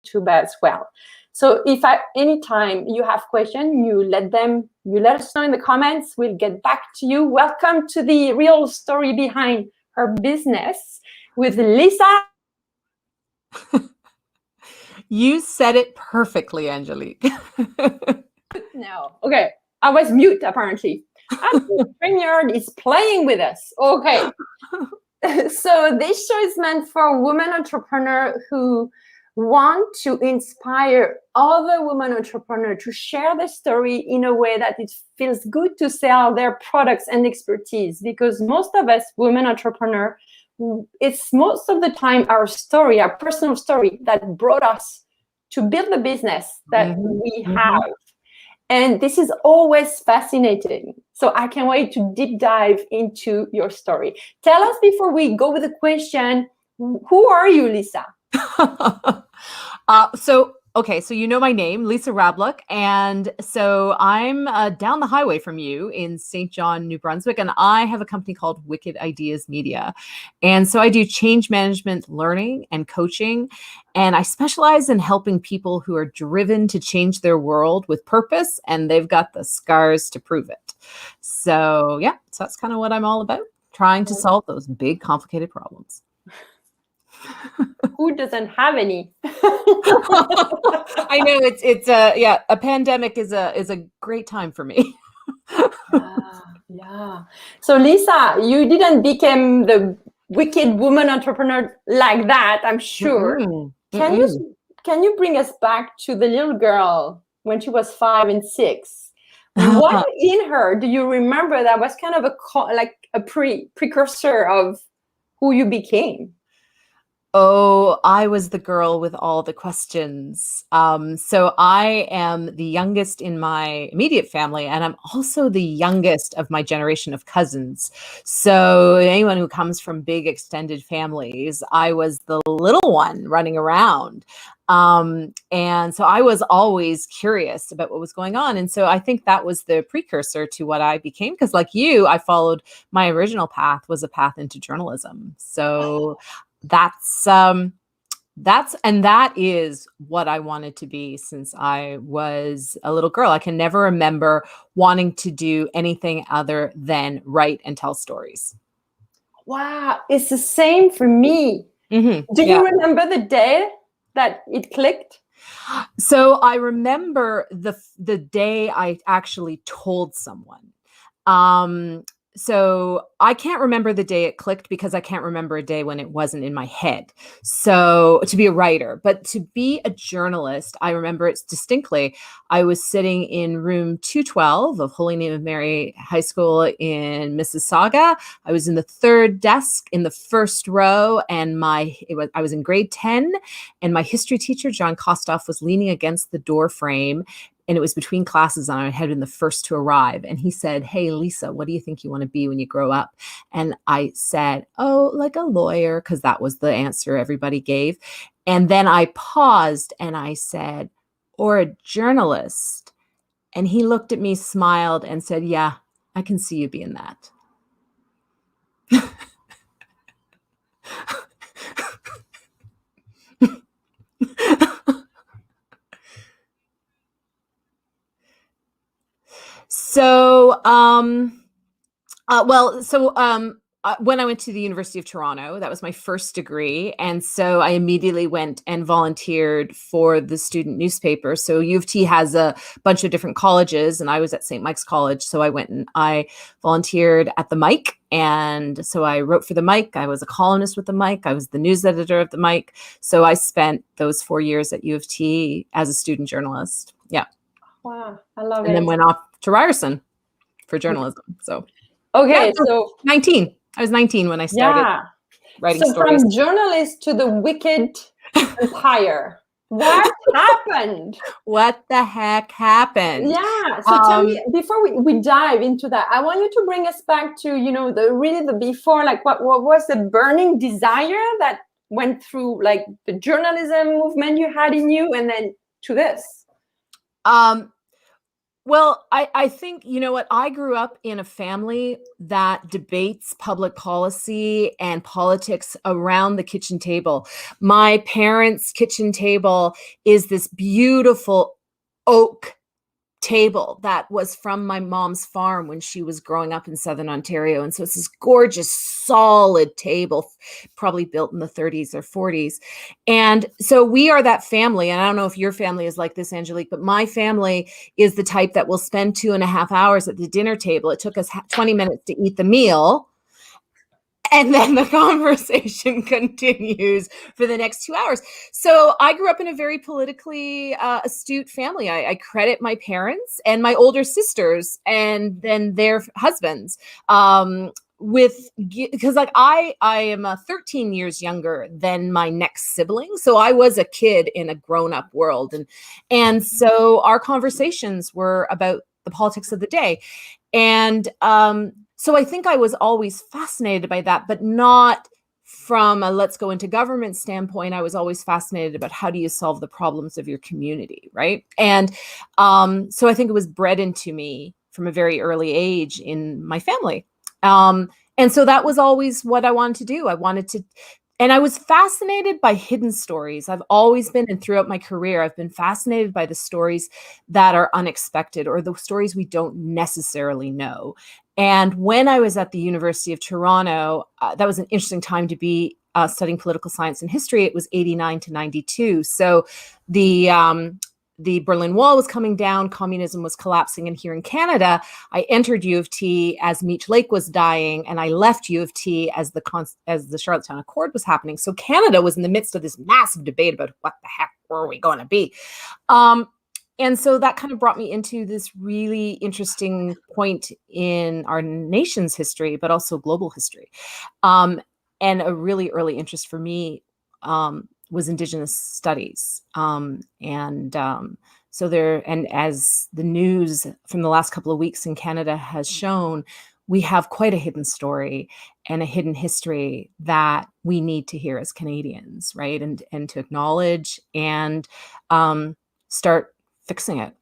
YouTube as well. So if at any time you have questions, you let us know in the comments. We'll get back to you. Welcome to the real story behind her business with Lisa. You said it perfectly, Angelique. No. Okay. I was mute apparently. StreamYard is playing with us. Okay. So this show is meant for women entrepreneurs who want to inspire other women entrepreneurs to share their story in a way that it feels good to sell their products and expertise. Because most of us women entrepreneurs, it's most of the time our story, our personal story that brought us to build the business that we have. And this is always fascinating. So I can't wait to deep dive into your story. Tell us before we go with the question, who are you, Lisa? So you know my name, Lisa Hrabluk, and so I'm down the highway from you in St. John, New Brunswick, and I have a company called Wicked Ideas Media. And so I do change management learning and coaching, and I specialize in helping people who are driven to change their world with purpose, and they've got the scars to prove it. So so that's kind of what I'm all about, trying to solve those big, complicated problems. Who doesn't have any? I know it's a pandemic is a great time for me. Yeah. So Lisa, you didn't become the wicked woman entrepreneur like that, I'm sure. Can you bring us back to the little girl when she was 5 and 6? What in her do you remember that was kind of a precursor of who you became? Oh, I was the girl with all the questions. So I am the youngest in my immediate family, and I'm also the youngest of my generation of cousins. So anyone who comes from big extended families, I was the little one running around. And so I was always curious about what was going on. And so I think that was the precursor to what I became, because like you, I followed my original path was a path into journalism. So that is what I wanted to be since I was a little girl. I can never remember wanting to do anything other than write and tell stories. Wow, it's the same for me. Do you remember the day that it clicked? So I remember the day I actually told someone. So I can't remember the day it clicked because I can't remember a day when it wasn't in my head. So to be a writer, but to be a journalist, I remember it distinctly. I was sitting in room 212 of Holy Name of Mary High School in Mississauga. I was in the third desk in the first row, and I was in grade 10, and my history teacher, John Kostoff, was leaning against the door frame. And it was between classes, and I had been the first to arrive. And he said, "Hey, Lisa, what do you think you want to be when you grow up?" And I said, "Oh, like a lawyer," because that was the answer everybody gave. And then I paused and I said, "Or a journalist." And he looked at me, smiled, and said, "Yeah, I can see you being that." So, when I went to the University of Toronto, that was my first degree. And so I immediately went and volunteered for the student newspaper. So U of T has a bunch of different colleges, and I was at St. Mike's College. So I went and I volunteered at the Mike. And so I wrote for the Mike. I was a columnist with the Mike. I was the news editor of the Mike. So I spent those 4 years at U of T as a student journalist. Yeah. Wow, I love it. And then went off to Ryerson for journalism. So okay, so 19. I was 19 when I started writing stories. From journalist to the wicked empire. What happened? What the heck happened? Yeah. So tell me, before we dive into that, I want you to bring us back to, the before, like what was the burning desire that went through like the journalism movement you had in you, and then to this? Well, I think, you know what, I grew up in a family that debates public policy and politics around the kitchen table. My parents' kitchen table is this beautiful oak table that was from my mom's farm when she was growing up in Southern Ontario. And so it's this gorgeous, solid table, probably built in the 30s or 40s. And so we are that family. And I don't know if your family is like this, Angelique, but my family is the type that will spend 2.5 hours at the dinner table. It took us 20 minutes to eat the meal. And then the conversation continues for the next 2 hours. So I grew up in a very politically astute family. I credit my parents and my older sisters and then their husbands because like I am 13 years younger than my next sibling. So I was a kid in a grown-up world. And so our conversations were about the politics of the day. And so I think I was always fascinated by that, but not from a let's go into government standpoint. I was always fascinated about how do you solve the problems of your community, right? And so I think it was bred into me from a very early age in my family. And so that was always what I wanted to do. And I was fascinated by hidden stories. I've always been, and throughout my career, I've been fascinated by the stories that are unexpected or the stories we don't necessarily know. And when I was at the University of Toronto, that was an interesting time to be studying political science and history. It was 89 to 92. So the Berlin Wall was coming down, communism was collapsing. And here in Canada, I entered U of T as Meech Lake was dying, and I left U of T as the Charlottetown Accord was happening. So Canada was in the midst of this massive debate about what the heck were we going to be. And so that kind of brought me into this really interesting point in our nation's history, but also global history. And a really early interest for me was Indigenous studies. So as the news from the last couple of weeks in Canada has shown, we have quite a hidden story and a hidden history that we need to hear as Canadians, right? And to acknowledge and start fixing it.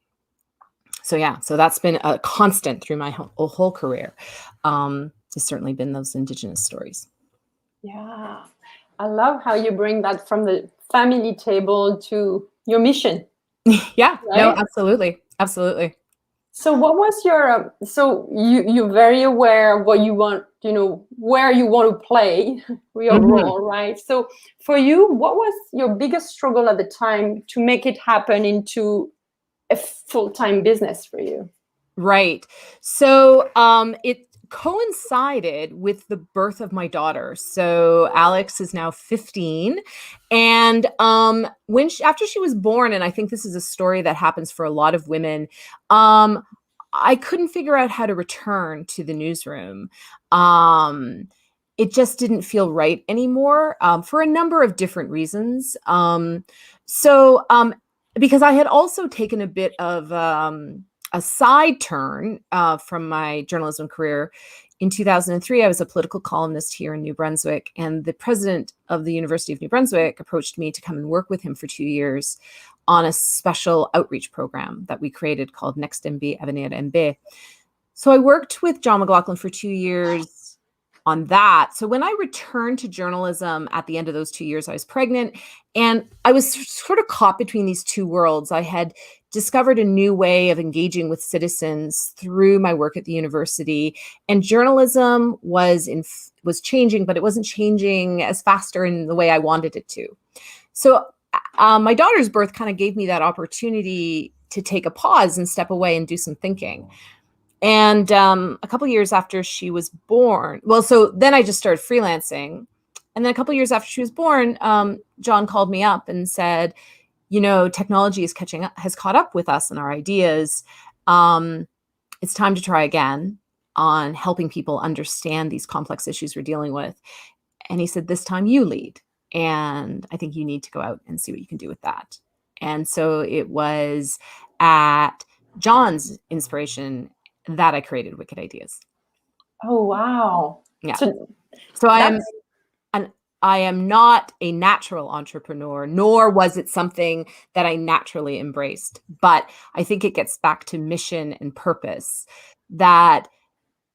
So that's been a constant through my whole career. It's certainly been those Indigenous stories. Yeah, I love how you bring that from the family table to your mission. Yeah, right? No, absolutely. So what was your, so you're very aware of what you want, where you want to play your role, right? So for you, what was your biggest struggle at the time to make it happen into a full-time business for you? Right. So it coincided with the birth of my daughter. So Alex is now 15. And after she was born, and I think this is a story that happens for a lot of women, I couldn't figure out how to return to the newsroom. It just didn't feel right anymore for a number of different reasons. Because I had also taken a bit of a side turn from my journalism career. In 2003, I was a political columnist here in New Brunswick, and the president of the University of New Brunswick approached me to come and work with him for 2 years on a special outreach program that we created called Next MB Avenir MB. So I worked with John McLaughlin for 2 years on that. So when I returned to journalism at the end of those 2 years, I was pregnant, and I was sort of caught between these two worlds. I had discovered a new way of engaging with citizens through my work at the university, and journalism was changing, but it wasn't changing as faster in the way I wanted it to. So my daughter's birth kind of gave me that opportunity to take a pause and step away and do some thinking. And a couple years after she was born, so then I just started freelancing. And then a couple years after she was born, John called me up and said, technology has caught up with us and our ideas. It's time to try again on helping people understand these complex issues we're dealing with. And he said, this time you lead. And I think you need to go out and see what you can do with that. And so it was at John's inspiration that I created Wicked Ideas. Oh, wow. Yeah. So I am an I am not a natural entrepreneur, nor was it something that I naturally embraced. But I think it gets back to mission and purpose, that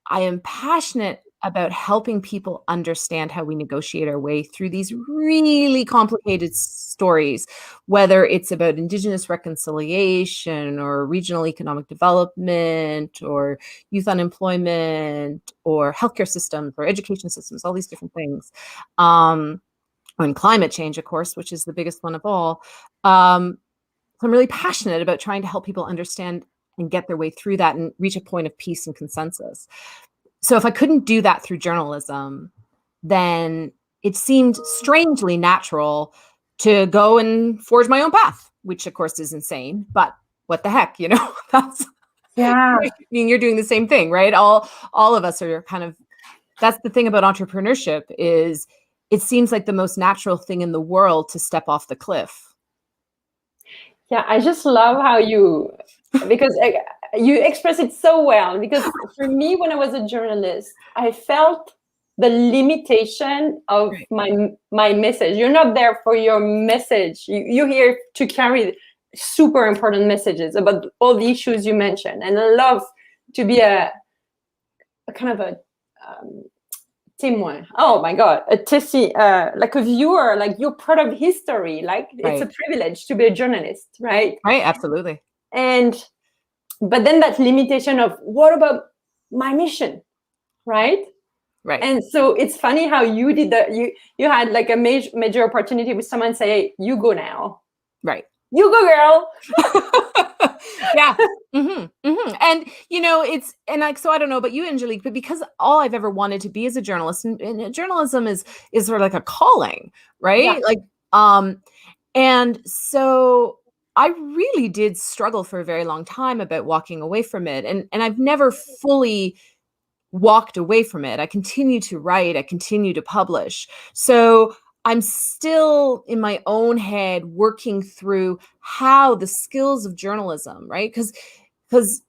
I am passionate about helping people understand how we negotiate our way through these really complicated stories, whether it's about Indigenous reconciliation or regional economic development or youth unemployment or healthcare systems or education systems, all these different things. And climate change, of course, which is the biggest one of all. So I'm really passionate about trying to help people understand and get their way through that and reach a point of peace and consensus. So if I couldn't do that through journalism, then it seemed strangely natural to go and forge my own path, which of course is insane, but what the heck, that's, Yeah. I mean, you're doing the same thing, right? All of us are kind of, that's the thing about entrepreneurship, is it seems like the most natural thing in the world to step off the cliff. Yeah, I just love how because you express it so well. Because for me, when I was a journalist, I felt the limitation of my message. You're not there for your message. You're here to carry super important messages about all the issues you mentioned. And I love to be a kind of a témoin. Oh my God, like a viewer, like you're part of history. Like it's a privilege to be a journalist, right? Right, absolutely. But then that limitation of what about my mission, right? Right. And so it's funny how you did that. You had like a major opportunity with someone say, hey, you go now. Right. You go, girl. Yeah. Mm-hmm. Mm-hmm. And, so I don't know about you, Angelique, but because all I've ever wanted to be is a journalist, and journalism is sort of like a calling, right? Yeah. Like, and so I really did struggle for a very long time about walking away from it. And I've never fully walked away from it. I continue to write, I continue to publish. So I'm still in my own head working through how the skills of journalism, right? Because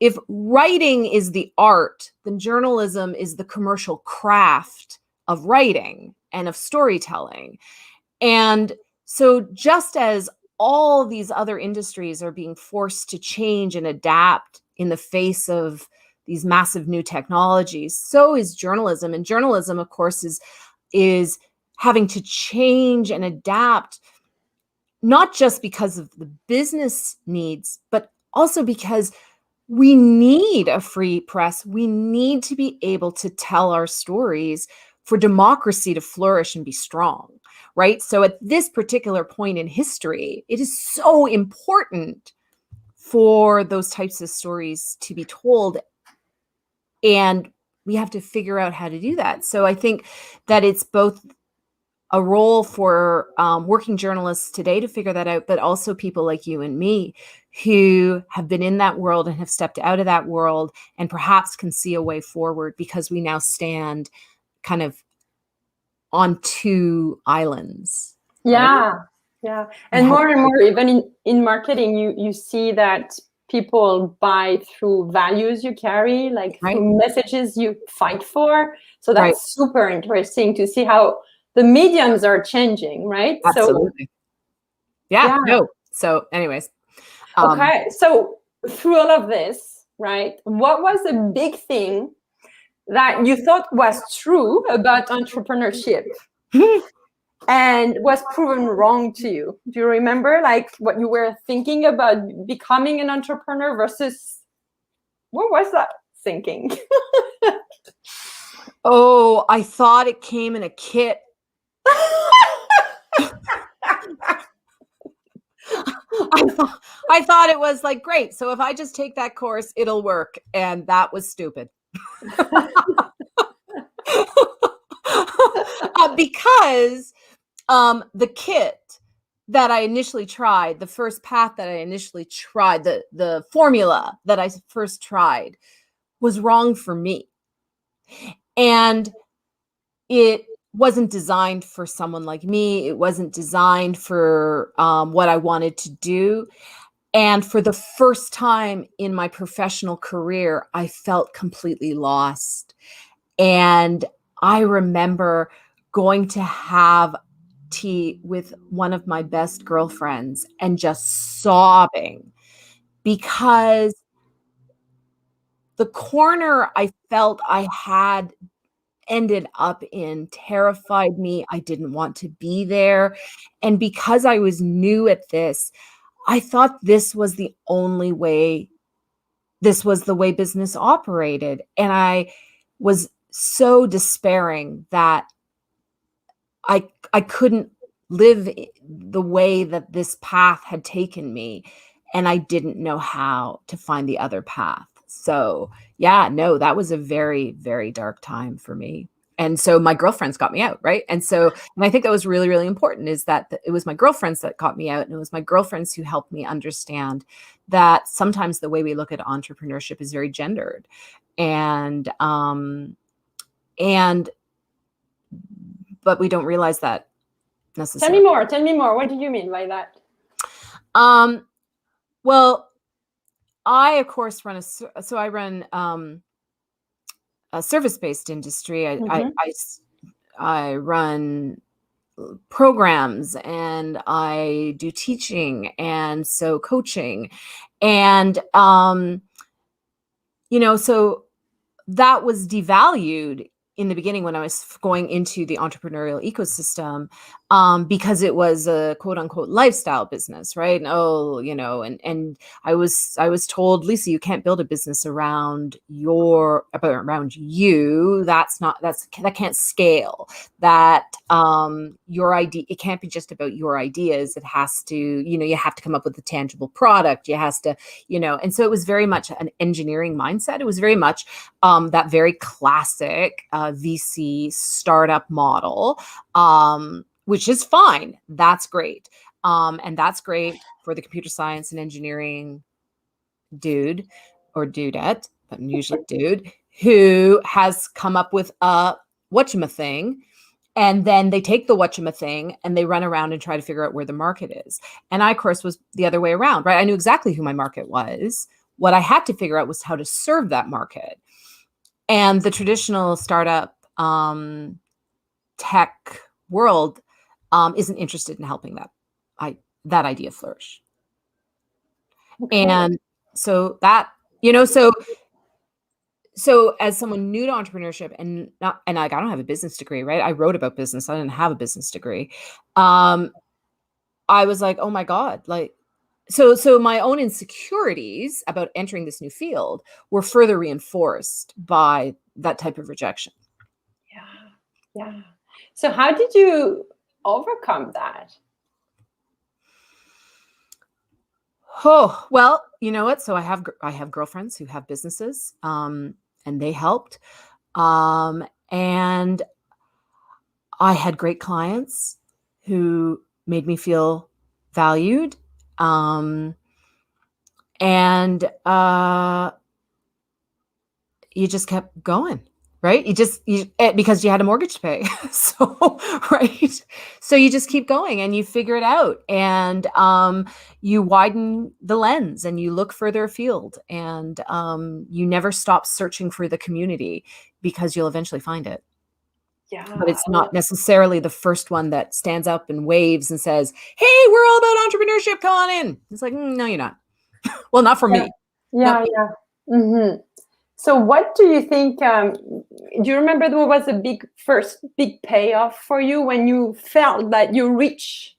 if writing is the art, then journalism is the commercial craft of writing and of storytelling. And so just as all these other industries are being forced to change and adapt in the face of these massive new technologies, so is journalism. And journalism, of course, is having to change and adapt, not just because of the business needs, but also because we need a free press. We need to be able to tell our stories for democracy to flourish and be strong, right? So at this particular point in history, it is so important for those types of stories to be told. And we have to figure out how to do that. So I think that it's both a role for working journalists today to figure that out, but also people like you and me who have been in that world and have stepped out of that world and perhaps can see a way forward, because we now stand kind of on two islands. Yeah. Right? Yeah. And more and more, even in marketing, you see that people buy through values you carry, like through messages you fight for. So that's super interesting to see how the mediums are changing, right? Absolutely. Yeah. No. So anyways. Okay. So through all of this, right, what was the big thing that you thought was true about entrepreneurship and was proven wrong to you? Do you remember like what you were thinking about becoming an entrepreneur versus what was that thinking? Oh, I thought it came in a kit. I thought it was like, great. So if I just take that course, it'll work. And that was stupid. Because the kit that I initially tried, the first path that I initially tried, the formula that I first tried was wrong for me. And it wasn't designed for someone like me. It wasn't designed for what I wanted to do. And for the first time in my professional career, I felt completely lost. And I remember going to have tea with one of my best girlfriends and just sobbing because the corner I felt I had ended up in terrified me. I didn't want to be there. And because I was new at this, I thought this was the only way, this was the way business operated. And I was so despairing that I couldn't live the way that this path had taken me. And I didn't know how to find the other path. So yeah, no, that was a very, very dark time for me. And so my girlfriends got me out, right? And I think that was really, really important, is that it was my girlfriends that got me out. And it was my girlfriends who helped me understand that sometimes the way we look at entrepreneurship is very gendered. But we don't realize that necessarily. Tell me more. What do you mean by that? Well, I, of course, run a service-based industry. I run programs, and I do teaching, and so coaching, and so that was devalued in the beginning when I was going into the entrepreneurial ecosystem, because it was a quote unquote lifestyle business, right? And I was told, Lisa, you can't build a business around you. That can't scale. That your idea, it can't be just about your ideas. It has to, you have to come up with a tangible product. You has to, and so it was very much an engineering mindset. It was very much that very classic VC startup model, which is fine. That's great. And that's great for the computer science and engineering dude or dudette, but usually dude, who has come up with a whatchamathing. And then they take the whatchamathing and they run around and try to figure out where the market is. And I, of course, was the other way around, right? I knew exactly who my market was. What I had to figure out was how to serve that market. And the traditional startup tech world isn't interested in helping that idea flourish. Okay. And so that, so as someone new to entrepreneurship and I don't have a business degree, right? I wrote about business. I didn't have a business degree. I was like, oh my God, so my own insecurities about entering this new field were further reinforced by that type of rejection. Yeah. So how did you overcome that? Oh, well, you know what? So I have girlfriends who have businesses, and they helped. And I had great clients who made me feel valued. And you just kept going, right? Because you had a mortgage to pay. So, right. So you just keep going and you figure it out, and you widen the lens and you look further afield, and you never stop searching for the community, because you'll eventually find it. Yeah. But it's not necessarily the first one that stands up and waves and says, hey, we're all about entrepreneurship, come on in. It's like, no, you're not. Well, not for me. Yeah. Mm-hmm. So what do you think, do you remember what was the first big payoff for you when you felt that you reached,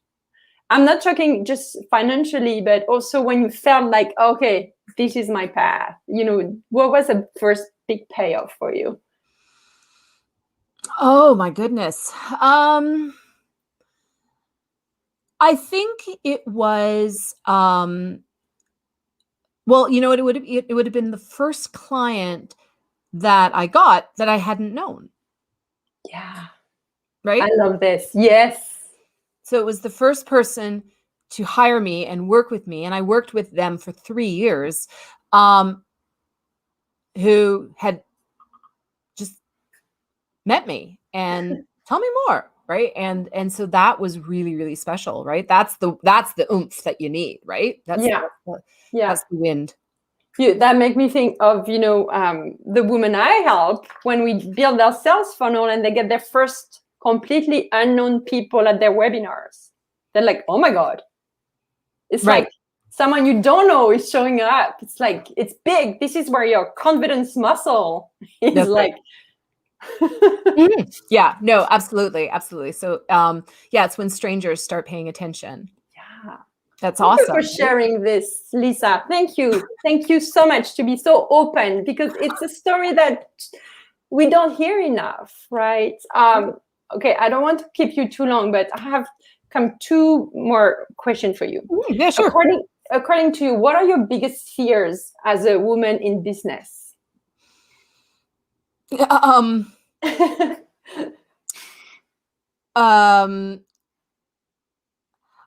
I'm not talking just financially, but also when you felt like, okay, this is my path, what was the first big payoff for you? Oh my goodness. I think it was, well, it would have been the first client that I got that I hadn't known. Yeah. Right? I love this. Yes. So it was the first person to hire me and work with me. And I worked with them for 3 years, who had just met me and tell me more. Right. And so that was really, really special. Right. That's the oomph that you need. Right. That's the wind. That make me think of, the women I help when we build their sales funnel and they get their first completely unknown people at their webinars. They're like, oh my God. It's Right. like someone you don't know is showing up. It's like, it's big. This is where your confidence muscle is That's like. Yeah, no, absolutely. Absolutely. So, yeah, it's when strangers start paying attention. Yeah. That's Thank awesome. you for sharing this, Lisa. Thank you. Thank you so much to be so open, because it's a story that we don't hear enough, right? Okay, I don't want to keep you too long, but I have two more questions for you. Yeah, sure. According to you, what are your biggest fears as a woman in business?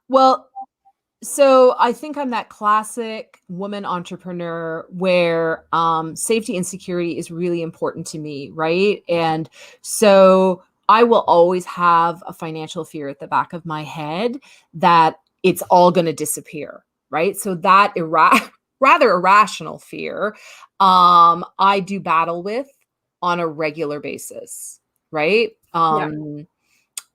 Well, so I think I'm that classic woman entrepreneur where safety and security is really important to me, right? And so I will always have a financial fear at the back of my head that it's all going to disappear, right? So that rather irrational fear, I do battle with on a regular basis, right?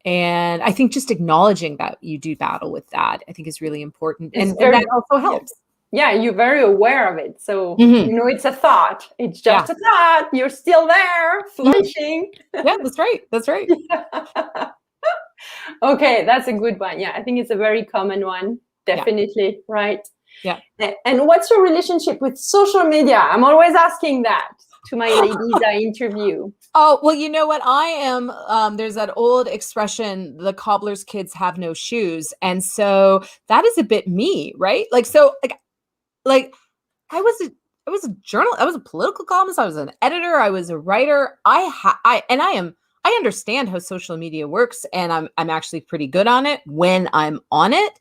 And I think just acknowledging that you do battle with that, I think is really important. And that also helps. Yeah, you're very aware of it. So, you know, it's a thought. It's just a thought. You're still there, flourishing. Yeah, that's right. That's right. Okay, that's a good one. Yeah, I think it's a very common one. Definitely, right? Yeah. And what's your relationship with social media? I'm always asking that to my ladies I interview. Oh, well, you know what? I am, there's that old expression, the cobbler's kids have no shoes. And so that is a bit me, right? Like, so like I was a journalist, I was a political columnist, I was an editor, I was a writer. I understand how social media works, and I'm actually pretty good on it when I'm on it.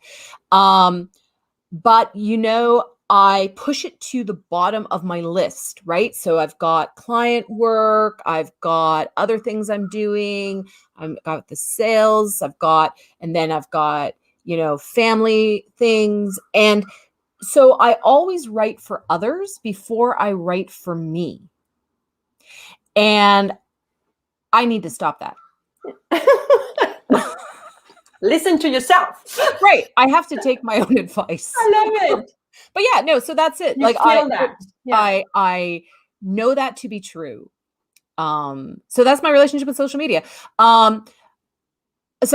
But you know, I push it to the bottom of my list, right? So I've got client work, I've got other things I'm doing, I've got the sales, and then I've got, you know, family things. And so I always write for others before I write for me. And I need to stop that. Listen to yourself. Right. I have to take my own advice. I love it. But yeah, no, so that's it. You feel that. Yeah. I know that to be true. So that's my relationship with social media. So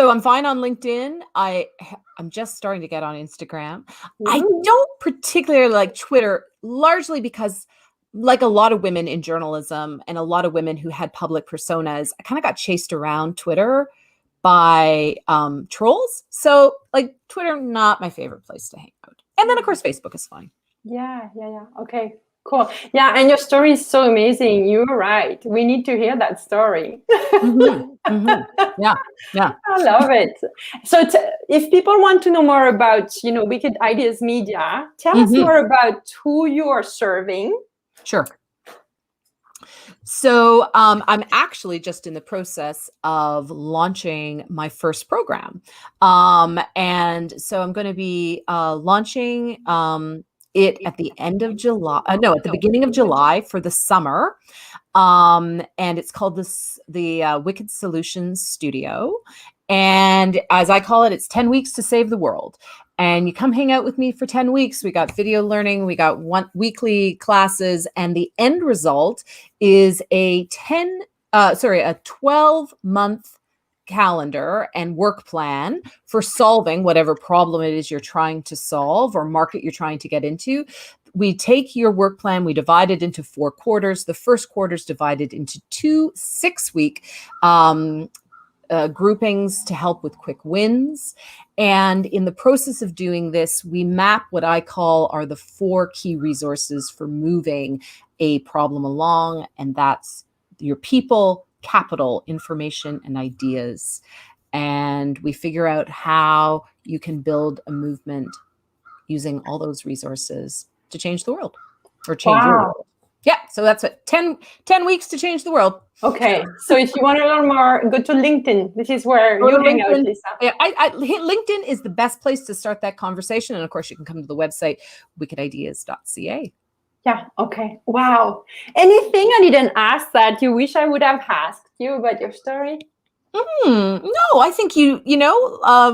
I'm fine on LinkedIn. I'm just starting to get on Instagram. I don't particularly like Twitter, largely because, like a lot of women in journalism and a lot of women who had public personas, I kind of got chased around Twitter by trolls. So like Twitter, not my favorite place to hang out. And then of course, Facebook is fine. Yeah. Okay, cool. Yeah, and your story is so amazing. You're right. We need to hear that story. Yeah. I love it. So if people want to know more about, you know, Wicked Ideas Media, tell us more about who you are serving. Sure. So I'm actually just in the process of launching my first program. And so I'm going to be launching it at the end of July. At the beginning of July for the summer. And it's called the Wicked Solutions Studio. And as I call it, it's 10 weeks to save the world. And you come hang out with me for 10 weeks. We got video learning. We got weekly classes. And the end result is a 12-month calendar and work plan for solving whatever problem it is you're trying to solve or market you're trying to get into. We take your work plan, we divide it into 4 quarters. The first quarter is divided into 2 6-week groupings to help with quick wins. And in the process of doing this, we map what I call are the 4 key resources for moving a problem along. And that's your people, capital, information, and ideas. And we figure out how you can build a movement using all those resources to change the world or change your world. Yeah, so that's it. 10 weeks to change the world. Okay, so if you want to learn more, go to LinkedIn. This is where you hang out, Lisa. Yeah, LinkedIn is the best place to start that conversation. And of course, you can come to the website, wickedideas.ca. Yeah, okay. Wow. Anything I didn't ask that you wish I would have asked you about your story? No, I think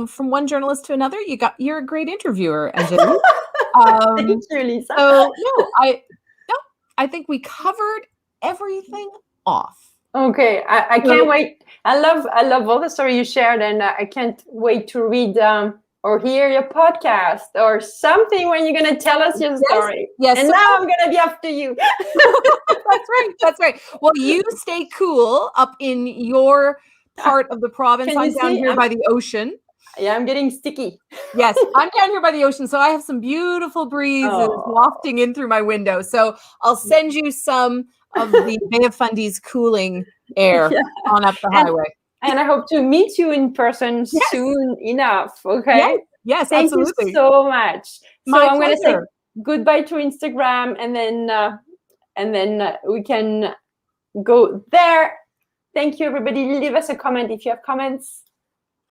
from one journalist to another, you're a great interviewer, Anjali. Thank you, Lisa. So I think we covered everything off. Okay, I can't wait. I love all the story you shared, and I can't wait to read or hear your podcast or something when you're going to tell us your story. Yes. And now I'm going to be after you. That's right. Well, you stay cool up in your part of the province. I'm down here by the ocean. Yeah, I'm getting sticky. Yes, I'm down here by the ocean, so I have some beautiful breezes wafting in through my window. So I'll send you some of the Bay of Fundy's cooling air on up the highway. And I hope to meet you in person soon enough. Okay. Yes, Thank absolutely. you so much. So I'm going to say goodbye to Instagram, and then we can go there. Thank you, everybody. Leave us a comment if you have comments.